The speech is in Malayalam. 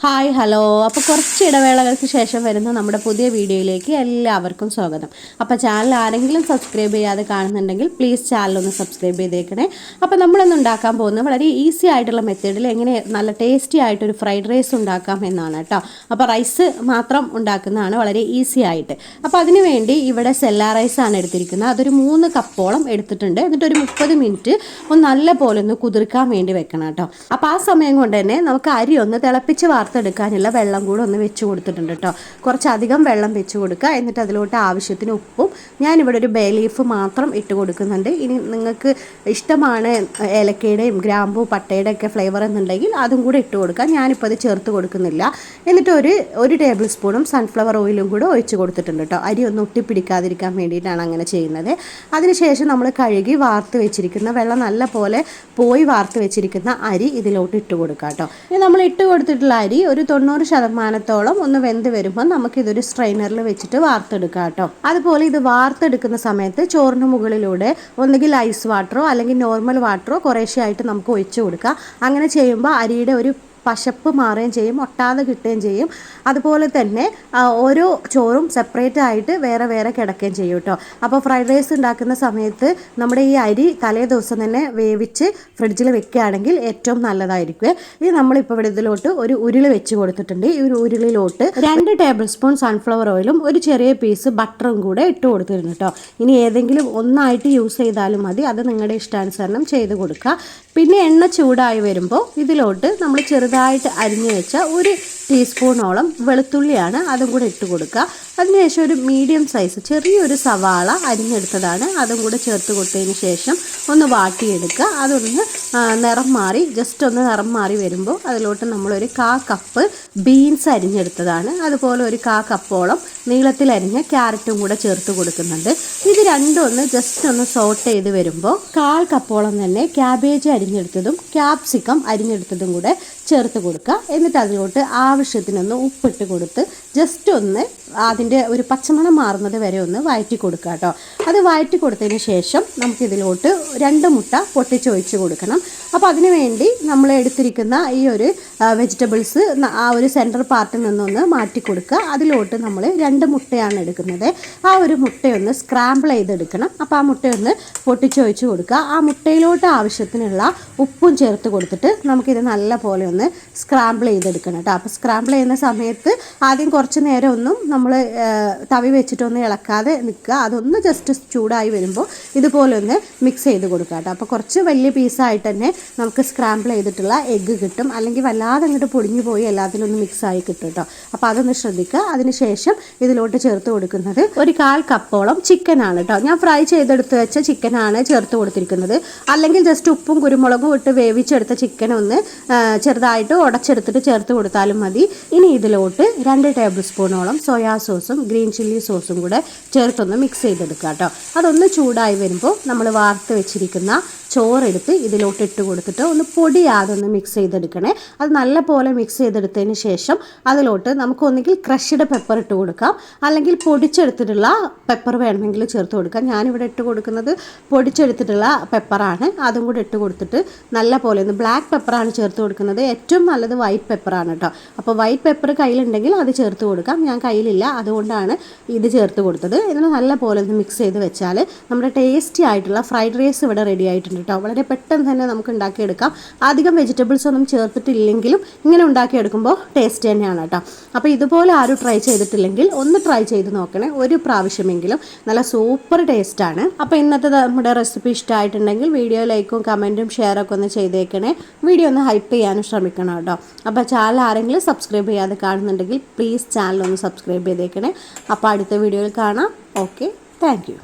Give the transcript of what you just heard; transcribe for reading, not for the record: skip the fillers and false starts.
Hi hello. അപ്പോൾ കുറച്ച് ഇടവേളകൾക്ക് ശേഷം വരുന്ന നമ്മുടെ പുതിയ വീഡിയോയിലേക്ക് എല്ലാവർക്കും സ്വാഗതം. അപ്പോൾ ചാനൽ ആരെങ്കിലും സബ്സ്ക്രൈബ് ചെയ്യാതെ കാണുന്നുണ്ടെങ്കിൽ പ്ലീസ് ചാനലൊന്ന് സബ്സ്ക്രൈബ് ചെയ്തേക്കണേ. അപ്പോൾ നമ്മളിന്ന് ഉണ്ടാക്കാൻ പോകുന്നത് വളരെ ഈസി ആയിട്ടുള്ള മെത്തേഡിൽ എങ്ങനെ നല്ല ടേസ്റ്റി ആയിട്ടൊരു ഫ്രൈഡ് റൈസ് ഉണ്ടാക്കാം എന്നാണ് കേട്ടോ. അപ്പോൾ റൈസ് മാത്രം ഉണ്ടാക്കുന്നതാണ് വളരെ ഈസി ആയിട്ട്. അപ്പോൾ അതിന് വേണ്ടി ഇവിടെ സെല്ല റൈസാണ് എടുത്തിരിക്കുന്നത്. അതൊരു 3 കപ്പോളം എടുത്തിട്ടുണ്ട്. എന്നിട്ടൊരു 30 മിനിറ്റ് ഒന്ന് നല്ല പോലെ ഒന്ന് കുതിർക്കാൻ വേണ്ടി വെക്കണം കേട്ടോ. അപ്പോൾ ആ സമയം കൊണ്ട് തന്നെ നമുക്ക് അരി ഒന്ന് തിളപ്പിച്ച് വാർത്തെടുക്കാനുള്ള വെള്ളം കൂടെ ഒന്ന് വെച്ച് കൊടുത്തിട്ടുണ്ട് കേട്ടോ. കുറച്ചധികം വെള്ളം വെച്ച് കൊടുക്കുക. എന്നിട്ട് അതിലോട്ട് ആവശ്യത്തിന് ഉപ്പും ഞാനിവിടെ ഒരു ബേ ലീഫ് മാത്രം ഇട്ട് കൊടുക്കുന്നുണ്ട്. ഇനി നിങ്ങൾക്ക് ഇഷ്ടമാണ് ഏലക്കയുടെയും ഗ്രാമ്പൂ പട്ടയുടെ ഒക്കെ ഫ്ലേവർ എന്നുണ്ടെങ്കിൽ അതും കൂടെ ഇട്ട് കൊടുക്കുക. ഞാനിപ്പോൾ അത് ചേർത്ത് കൊടുക്കുന്നില്ല. എന്നിട്ട് ഒരു ടേബിൾ സ്പൂണും സൺഫ്ലവർ ഓയിലും കൂടെ ഒഴിച്ച് കൊടുത്തിട്ടുണ്ട് കേട്ടോ. അരി ഒന്ന് ഒട്ടിപ്പിടിക്കാതിരിക്കാൻ വേണ്ടിയിട്ടാണ് അങ്ങനെ ചെയ്യുന്നത്. അതിനുശേഷം നമ്മൾ കഴുകി വാർത്ത് വെച്ചിരിക്കുന്ന വെള്ളം നല്ല പോലെ പോയി വാർത്ത് വെച്ചിരിക്കുന്ന അരി ഇതിലോട്ട് ഇട്ട് കൊടുക്കുക കേട്ടോ. ഇനി നമ്മൾ ഇട്ട് കൊടുത്തിട്ടുള്ള അരി ഒരു 90% ഒന്ന് വെന്ത് വരുമ്പോൾ നമുക്കിതൊരു സ്ട്രെയിനറിൽ വെച്ചിട്ട് വാർത്തെടുക്കാം കേട്ടോ. അതുപോലെ ഇത് വാർത്തെടുക്കുന്ന സമയത്ത് ചോറിന് മുകളിലൂടെ ഒന്നുകിൽ ഐസ് വാട്ടറോ അല്ലെങ്കിൽ നോർമൽ വാട്ടറോ കുറേശ്ശെയായിട്ട് നമുക്ക് ഒഴിച്ചു കൊടുക്കാം. അങ്ങനെ ചെയ്യുമ്പോൾ അരിയുടെ ഒരു പശപ്പ് മാറുകയും ചെയ്യും, ഒട്ടാതെ കിട്ടുകയും ചെയ്യും. അതുപോലെ തന്നെ ഓരോ ചോറും സെപ്പറേറ്റ് ആയിട്ട് വേറെ വേറെ കിടക്കുകയും ചെയ്യും കേട്ടോ. അപ്പോൾ ഫ്രൈഡ് റൈസ് ഉണ്ടാക്കുന്ന സമയത്ത് നമ്മുടെ ഈ അരി തലേ ദിവസം തന്നെ വേവിച്ച് ഫ്രിഡ്ജിൽ വെക്കുകയാണെങ്കിൽ ഏറ്റവും നല്ലതായിരിക്കും. ഇത് നമ്മളിപ്പോൾ ഇവിടെ ഇതിലോട്ട് ഒരു ഉരുളി വെച്ച് കൊടുത്തിട്ടുണ്ട്. ഈ ഒരു ഉരുളിലോട്ട് 2 ടേബിൾ സ്പൂൺ സൺഫ്ലവർ ഓയിലും ഒരു ചെറിയ പീസ് ബട്ടറും കൂടെ ഇട്ട് കൊടുത്തിരുന്നു കേട്ടോ. ഇനി ഏതെങ്കിലും ഒന്നായിട്ട് യൂസ് ചെയ്താലും മതി, അത് നിങ്ങളുടെ ഇഷ്ടാനുസരണം ചെയ്ത് കൊടുക്കുക. പിന്നെ എണ്ണ ചൂടായി വരുമ്പോൾ ഇതിലോട്ട് നമ്മൾ ചെറുതായിട്ട് അരിഞ്ഞു വെച്ച 1 ടീസ്പൂണോളം വെളുത്തുള്ളിയാണ്, അതും കൂടെ ഇട്ട് കൊടുക്കുക. അതിനുശേഷം ഒരു മീഡിയം സൈസ് ചെറിയൊരു സവാള അരിഞ്ഞെടുത്തതാണ്, അതും കൂടെ ചേർത്ത് കൊടുത്തതിന് ശേഷം ഒന്ന് വാട്ടിയെടുക്കുക. അതൊന്ന് ജസ്റ്റ് ഒന്ന് നിറം മാറി വരുമ്പോൾ അതിലോട്ട് നമ്മളൊരു 1/4 കപ്പ് ബീൻസ് അരിഞ്ഞെടുത്തതാണ്, അതുപോലെ ഒരു 1/4 കപ്പോളം നീളത്തിൽ അരിഞ്ഞ ക്യാരറ്റും കൂടെ ചേർത്ത് കൊടുക്കുന്നുണ്ട്. ഇത് രണ്ടും ഒന്ന് ജസ്റ്റ് ഒന്ന് സോട്ട് ചെയ്ത് വരുമ്പോൾ 1/4 കപ്പോളം തന്നെ ക്യാബേജ് അരിഞ്ഞെടുത്തതും ക്യാപ്സിക്കം അരിഞ്ഞെടുത്തതും കൂടെ ചേർത്ത് കൊടുക്കുക. എന്നിട്ട് അതിലോട്ട് ആവശ്യത്തിനൊന്ന് ഉപ്പിട്ട് കൊടുത്ത് ജസ്റ്റ് ഒന്ന് അതിൻ്റെ ഒരു പച്ചമണം മാറുന്നത് വരെ ഒന്ന് വഴറ്റി കൊടുക്കുക കേട്ടോ. അത് വഴറ്റി കൊടുത്തതിന് ശേഷം നമുക്കിതിലോട്ട് 2 മുട്ട പൊട്ടിച്ചൊഴിച്ച് കൊടുക്കണം. അപ്പോൾ അതിന് വേണ്ടി നമ്മൾ എടുത്തിരിക്കുന്ന ഈ ഒരു വെജിറ്റബിൾസ് ആ ഒരു സെൻറ്റർ പാർട്ടിൽ നിന്നൊന്ന് മാറ്റി കൊടുക്കുക. അതിലോട്ട് നമ്മൾ 2 മുട്ടയാണ് എടുക്കുന്നത്. ആ ഒരു മുട്ടയൊന്ന് സ്ക്രാമ്പിൾ ചെയ്തെടുക്കണം. അപ്പോൾ ആ മുട്ടയൊന്ന് പൊട്ടിച്ചൊഴിച്ച് കൊടുക്കുക. ആ മുട്ടയിലോട്ട് ആവശ്യത്തിനുള്ള ഉപ്പും ചേർത്ത് കൊടുത്തിട്ട് നമുക്കിത് നല്ല പോലെ ഒന്ന് സ്ക്രാമ്പിൾ ചെയ്തെടുക്കണം കേട്ടോ. അപ്പോൾ സ്ക്രാമ്പിൾ ചെയ്യുന്ന സമയത്ത് ആദ്യം കുറച്ച് നേരം ഒന്നും നമ്മൾ തവി വെച്ചിട്ടൊന്ന് ഇളക്കാതെ നിൽക്കുക. അതൊന്ന് ജസ്റ്റ് ചൂടായി വരുമ്പോൾ ഇതുപോലെ ഒന്ന് മിക്സ് ചെയ്ത് കൊടുക്കുക കേട്ടോ. അപ്പോൾ കുറച്ച് വലിയ പീസായിട്ട് തന്നെ നമുക്ക് സ്ക്രാമ്പിൾ ചെയ്തിട്ടുള്ള എഗ്ഗ് കിട്ടും. അല്ലെങ്കിൽ വല്ലാതെ അങ്ങോട്ട് പൊടിഞ്ഞു പോയി എല്ലാത്തിലും ഒന്ന് മിക്സായി കിട്ടും കേട്ടോ. അപ്പോൾ അതൊന്ന് ശ്രദ്ധിക്കുക. അതിനുശേഷം ഇതിലോട്ട് ചേർത്ത് കൊടുക്കുന്നത് ഒരു 1/4 കപ്പോളം ചിക്കനാണ് കേട്ടോ. ഞാൻ ഫ്രൈ ചെയ്തെടുത്ത് വെച്ച ചിക്കനാണ് ചേർത്ത് കൊടുത്തിരിക്കുന്നത്. അല്ലെങ്കിൽ ജസ്റ്റ് ഉപ്പും കുരുമുളകും ഇട്ട് വേവിച്ചെടുത്ത ചിക്കൻ ഒന്ന് ചെറുതായിട്ട് ഉടച്ചെടുത്തിട്ട് ചേർത്ത് കൊടുത്താലും മതി. ഇനി ഇതിലോട്ട് 2 ടേബിൾ സ്പൂണോളം സോയാ സോസും ഗ്രീൻ ചില്ലി സോസും കൂടെ ചേർത്തൊന്ന് മിക്സ് ചെയ്തെടുക്കുക കേട്ടോ. അതൊന്ന് ചൂടായി വരുമ്പോൾ നമ്മൾ വാർത്ത് വെച്ചിരിക്കുന്ന ചോറെടുത്ത് ഇതിലോട്ട് ഇട്ട് കൊടുത്തിട്ട് ഒന്ന് പൊടിയാതെ ഒന്ന് മിക്സ് ചെയ്തെടുക്കണേ. അത് നല്ല പോലെ മിക്സ് ചെയ്തെടുത്തതിന് ശേഷം അതിലോട്ട് നമുക്ക് ഒന്നുകിൽ ക്രഷ്ഡ് പെപ്പർ ഇട്ട് കൊടുക്കാം, അല്ലെങ്കിൽ പൊടിച്ചെടുത്തിട്ടുള്ള പെപ്പർ വേണമെങ്കിൽ ചേർത്ത് കൊടുക്കാം. ഞാനിവിടെ ഇട്ട് കൊടുക്കുന്നത് പൊടിച്ചെടുത്തിട്ടുള്ള പെപ്പറാണ്. അതും കൂടെ ഇട്ട് കൊടുത്തിട്ട് നല്ല പോലെ ഒന്ന് ബ്ലാക്ക് പെപ്പറാണ് ചേർത്ത് കൊടുക്കുന്നത്. ഏറ്റവും നല്ലത് വൈറ്റ് പെപ്പറാണ് കേട്ടോ. അപ്പോൾ വൈറ്റ് പെപ്പർ കയ്യിലുണ്ടെങ്കിൽ അത് ചേർത്ത് കൊടുക്കാം. ഞാൻ കയ്യിലില്ല, അതുകൊണ്ടാണ് ഇത് ചേർത്ത് കൊടുത്തത്. ഇതിന് നല്ല പോലെ ഒന്ന് മിക്സ് ചെയ്ത് വെച്ചാൽ നമ്മുടെ ടേസ്റ്റി ആയിട്ടുള്ള ഫ്രൈഡ് റൈസ് ഇവിടെ റെഡി ആയിട്ടുണ്ട് കേട്ടോ. വളരെ പെട്ടെന്ന് തന്നെ നമുക്ക് ഉണ്ടാക്കിയെടുക്കാം. അധികം വെജിറ്റബിൾസ് ഒന്നും ചേർത്തിട്ടില്ലെങ്കിലും ഇങ്ങനെ ഉണ്ടാക്കിയെടുക്കുമ്പോൾ ടേസ്റ്റ് തന്നെയാണ് കേട്ടോ. അപ്പോൾ ഇതുപോലെ ആരും ട്രൈ ചെയ്തിട്ടില്ലെങ്കിൽ ഒന്ന് ട്രൈ ചെയ്ത് നോക്കണേ, ഒരു പ്രാവശ്യമെങ്കിലും. നല്ല സൂപ്പർ ടേസ്റ്റാണ്. അപ്പോൾ ഇന്നത്തെ നമ്മുടെ റെസിപ്പി ഇഷ്ടമായിട്ടുണ്ടെങ്കിൽ വീഡിയോ ലൈക്കും കമൻറ്റും ഷെയറൊക്കെ ഒന്ന് ചെയ്തേക്കണേ. വീഡിയോ ഒന്ന് ഹൈപ്പ് ചെയ്യാനും ശ്രമിക്കണം കേട്ടോ. അപ്പോൾ ചാനൽ ആരെങ്കിലും സബ്സ്ക്രൈബ് ചെയ്യാതെ കാണുന്നുണ്ടെങ്കിൽ പ്ലീസ് ചാനൽ ഒന്ന് സബ്സ്ക്രൈബ് ചെയ്തേക്കണേ. അപ്പോൾ അടുത്ത വീഡിയോയിൽ കാണാം. Okay, thank you.